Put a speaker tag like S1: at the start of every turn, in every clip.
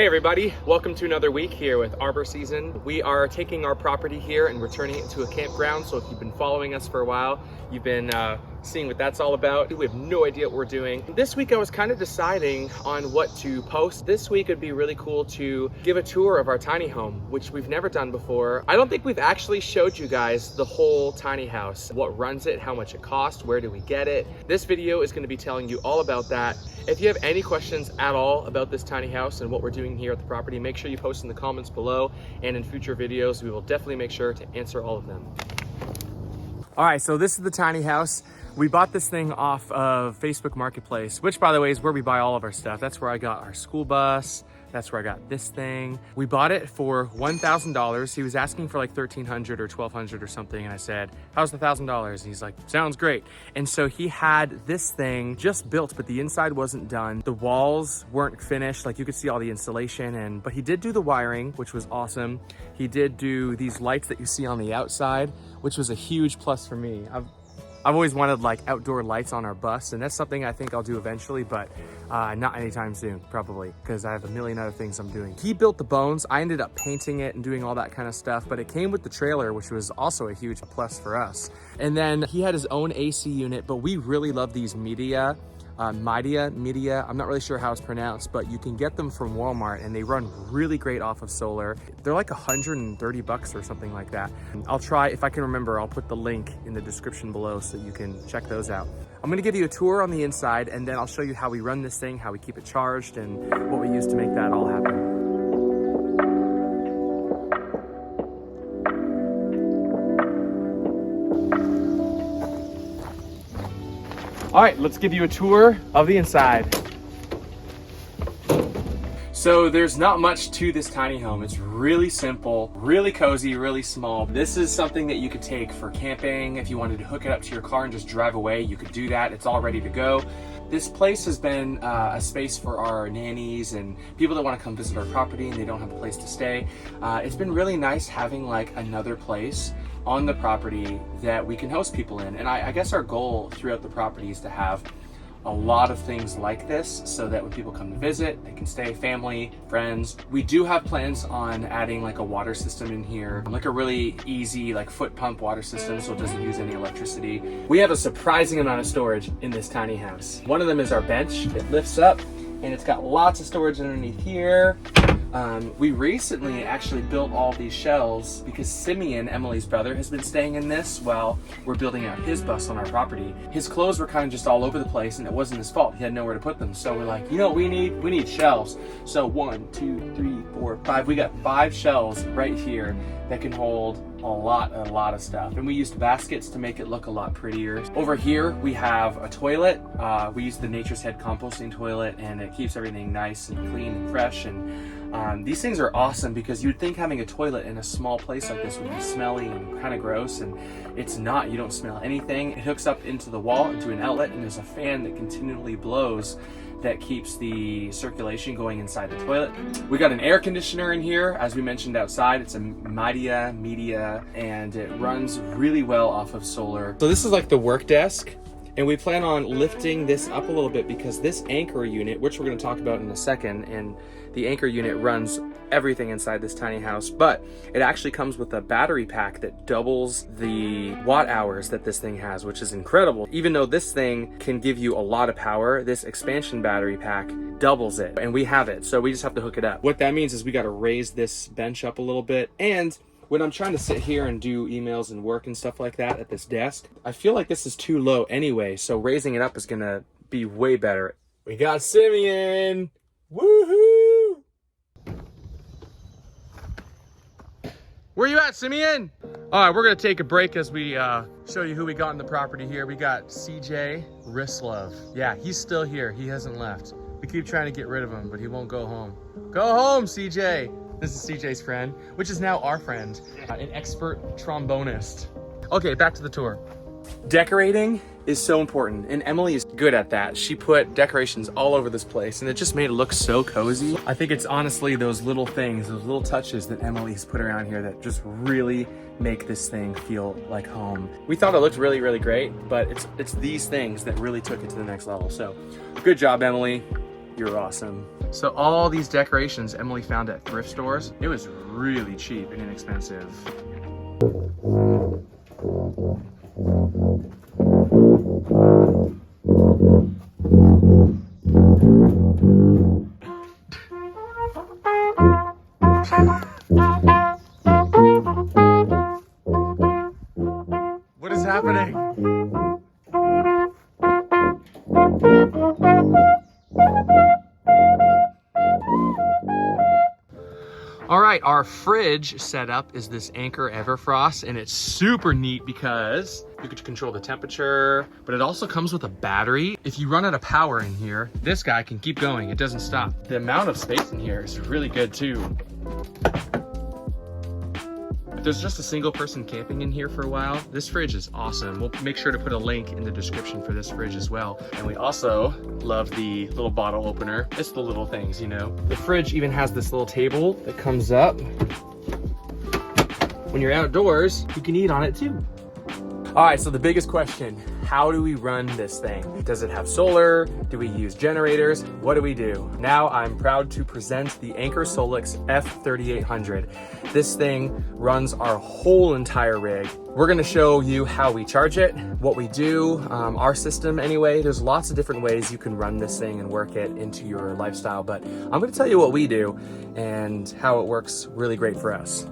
S1: Hey everybody, welcome to another week here with Arbour season. We are taking our property here and returning it to a campground. So if you've been following us for a while, you've been seeing what that's all about. We have no idea what we're doing. This week I was kind of deciding on what to post. This week it'd be really cool to give a tour of our tiny home, which we've never done before. I don't think we've actually showed you guys the whole tiny house, what runs it, how much it costs, where do we get it. This video is going to be telling you all about that. If you have any questions at all about this tiny house and what we're doing here at the property, make sure you post in the comments below, and in future videos we will definitely make sure to answer all of them. All right, so this is the tiny house. We bought this thing off of Facebook Marketplace, which by the way is where we buy all of our stuff. That's where I got our school bus. That's where I got this thing. We bought it for $1,000. He was asking for like $1,300 or $1,200 or something. And I said, how's the $1,000? And he's like, sounds great. And so he had this thing just built, but the inside wasn't done. The walls weren't finished. Like you could see all the installation, but he did do the wiring, which was awesome. He did do these lights that you see on the outside, which was a huge plus for me. I've always wanted like outdoor lights on our bus, and that's something I think I'll do eventually, but not anytime soon, probably, because I have a million other things I'm doing. He built the bones. I ended up painting it and doing all that kind of stuff, but it came with the trailer, which was also a huge plus for us. And then he had his own AC unit, but we really love these media, I'm not really sure how it's pronounced, but you can get them from Walmart and they run really great off of solar. They're like $130 or something like that. I'll try, if I can remember, I'll put the link in the description below so you can check those out. I'm gonna give you a tour on the inside, and then I'll show you how we run this thing, how we keep it charged, and what we use to make that all happen. All right, let's give you a tour of the inside. So there's not much to this tiny home. It's really simple, really cozy, really small. This is something that you could take for camping. If you wanted to hook it up to your car and just drive away, you could do that. It's all ready to go. This place has been a space for our nannies and people that want to come visit our property and they don't have a place to stay. It's been really nice having like another place on the property that we can host people in. And I guess our goal throughout the property is to have a lot of things like this so that when people come to visit, they can stay, family, friends. We do have plans on adding like a water system in here, like a really easy like foot pump water system so it doesn't use any electricity. We have a surprising amount of storage in this tiny house. One of them is our bench. It lifts up and it's got lots of storage underneath here. We recently actually built all these shelves because Simeon, Emily's brother, has been staying in this while we're building out his bus on our property. His clothes were kind of just all over the place and it wasn't his fault. He had nowhere to put them. So we're like, you know what we need? We need shelves. So 1, 2, 3, 4, 5. We got 5 shelves right here that can hold a lot of stuff. And we used baskets to make it look a lot prettier. Over here, we have a toilet. We use the Nature's Head composting toilet and it keeps everything nice and clean and fresh. And these things are awesome because you'd think having a toilet in a small place like this would be smelly and kind of gross, and it's not. You don't smell anything. It hooks up into the wall, into an outlet, and there's a fan that continually blows that keeps the circulation going inside the toilet. We got an air conditioner in here, as we mentioned outside. It's a media, and it runs really well off of solar. So this is like the work desk. And we plan on lifting this up a little bit because this anchor unit, which we're going to talk about in a second, and the anchor unit runs everything inside this tiny house, but it actually comes with a battery pack that doubles the watt hours that this thing has, which is incredible. Even though this thing can give you a lot of power, this expansion battery pack doubles it, and we have it, so we just have to hook it up. What that means is we got to raise this bench up a little bit, and when I'm trying to sit here and do emails and work and stuff like that at this desk, I feel like this is too low anyway, so raising it up is gonna be way better. We got Simeon! Woohoo! Where you at, Simeon? All right, we're gonna take a break as we show you who we got in the property here. We got CJ Rislove. Yeah, he's still here, he hasn't left. We keep trying to get rid of him, but he won't go home. Go home, CJ! This is CJ's friend, which is now our friend, an expert trombonist. Okay, back to the tour. Decorating is so important, and Emily is good at that. She put decorations all over this place, and it just made it look so cozy. I think it's honestly those little things, those little touches that Emily's put around here that just really make this thing feel like home. We thought it looked really, really great, but it's these things that really took it to the next level. So good job, Emily. You're awesome. So all these decorations Emily found at thrift stores, it was really cheap and inexpensive. What is happening? All right, our fridge setup is this Anchor Everfrost, and it's super neat because you can control the temperature, but it also comes with a battery. If you run out of power in here, this guy can keep going. It doesn't stop. The amount of space in here is really good too. If there's just a single person camping in here for a while, this fridge is awesome. We'll make sure to put a link in the description for this fridge as well. And we also love the little bottle opener. It's the little things, you know. The fridge even has this little table that comes up. When you're outdoors, you can eat on it too. All right, so the biggest question, how do we run this thing? Does it have solar? Do we use generators? What do we do? Now I'm proud to present the Anchor Solix F3800. This thing runs our whole entire rig. We're gonna show you how we charge it, what we do, our system anyway. There's lots of different ways you can run this thing and work it into your lifestyle, but I'm gonna tell you what we do and how it works really great for us.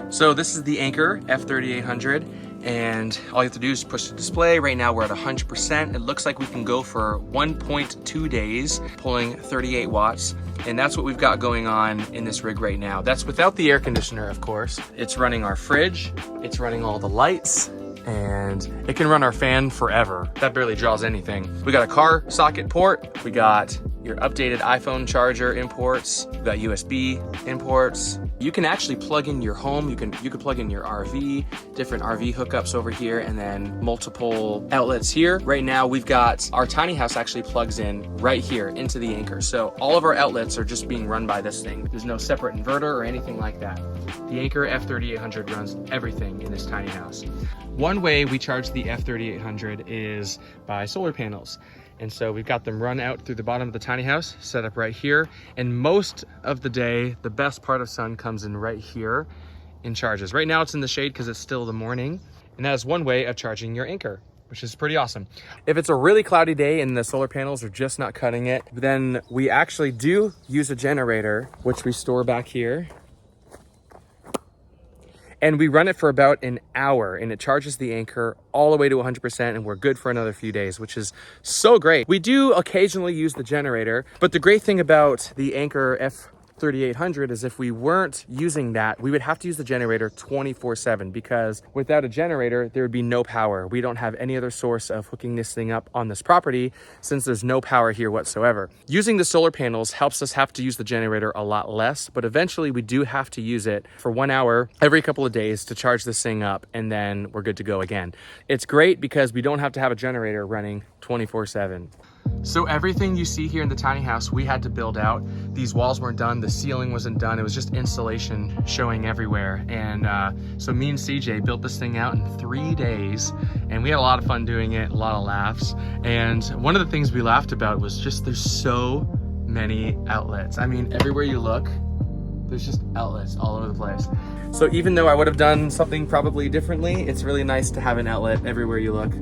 S1: So this is the Anchor F3800. And all you have to do is push the display. Right now we're at 100%. It looks like we can go for 1.2 days, pulling 38 watts. And that's what we've got going on in this rig right now. That's without the air conditioner, of course. It's running our fridge, it's running all the lights, and it can run our fan forever. That barely draws anything. We got a car socket port. We got your updated iPhone charger imports. We got USB imports. You can actually plug in your home. You can plug in your RV, different RV hookups over here, and then multiple outlets here. Right now, we've got our tiny house actually plugs in right here into the Anchor. So all of our outlets are just being run by this thing. There's no separate inverter or anything like that. The Anchor F3800 runs everything in this tiny house. One way we charge the F3800 is by solar panels. And so we've got them run out through the bottom of the tiny house, set up right here. And most of the day, the best part of sun comes in right here and charges. Right now it's in the shade because it's still the morning. And that is one way of charging your Anchor, which is pretty awesome. If it's a really cloudy day and the solar panels are just not cutting it, then we actually do use a generator, which we store back here. And we run it for about an hour and it charges the Anchor all the way to 100% and we're good for another few days, which is so great. We do occasionally use the generator, but the great thing about the Anchor F3800 is if we weren't using that, we would have to use the generator 24/7 because without a generator, there would be no power. We don't have any other source of hooking this thing up on this property since there's no power here whatsoever. Using the solar panels helps us have to use the generator a lot less, but eventually we do have to use it for 1 hour every couple of days to charge this thing up and then we're good to go again. It's great because we don't have to have a generator running 24/7. So everything you see here in the tiny house, we had to build out. These walls weren't done, the ceiling wasn't done, it was just insulation showing everywhere. And so me and CJ built this thing out in 3 days, and we had a lot of fun doing it, a lot of laughs. And one of the things we laughed about was just there's so many outlets. I mean, everywhere you look, there's just outlets all over the place. So even though I would have done something probably differently, it's really nice to have an outlet everywhere you look.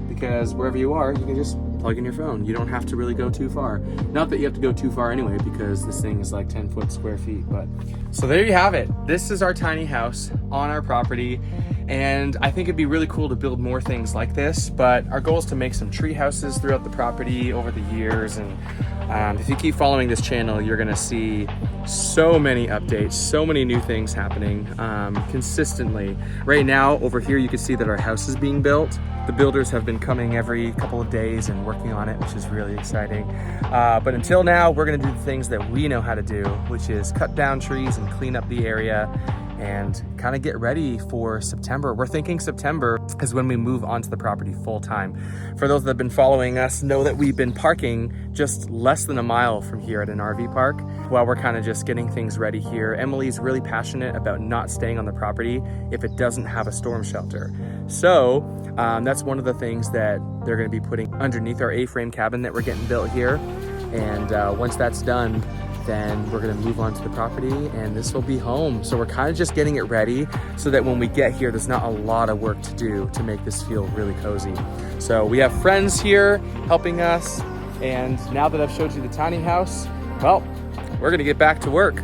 S1: Because wherever you are, you can just plug in your phone. You don't have to really go too far. Not that you have to go too far anyway, because this thing is like 10 square feet, but. So there you have it. This is our tiny house on our property. And I think it'd be really cool to build more things like this, but our goal is to make some tree houses throughout the property over the years. And if you keep following this channel, you're gonna see so many updates, so many new things happening consistently. Right now, over here, you can see that our house is being built. The builders have been coming every couple of days and working on it, which is really exciting. But until now, we're gonna do the things that we know how to do, which is cut down trees and clean up the area and kind of get ready for September. We're thinking September is when we move onto the property full time. For those that have been following us know that we've been parking just less than a mile from here at an RV park while we're kind of just getting things ready here. Emily's really passionate about not staying on the property if it doesn't have a storm shelter. So that's one of the things that they're gonna be putting underneath our A-frame cabin that we're getting built here. And once that's done, then we're gonna move on to the property and this will be home. So we're kind of just getting it ready so that when we get here, there's not a lot of work to do to make this feel really cozy. So we have friends here helping us. And now that I've showed you the tiny house, well, we're gonna get back to work.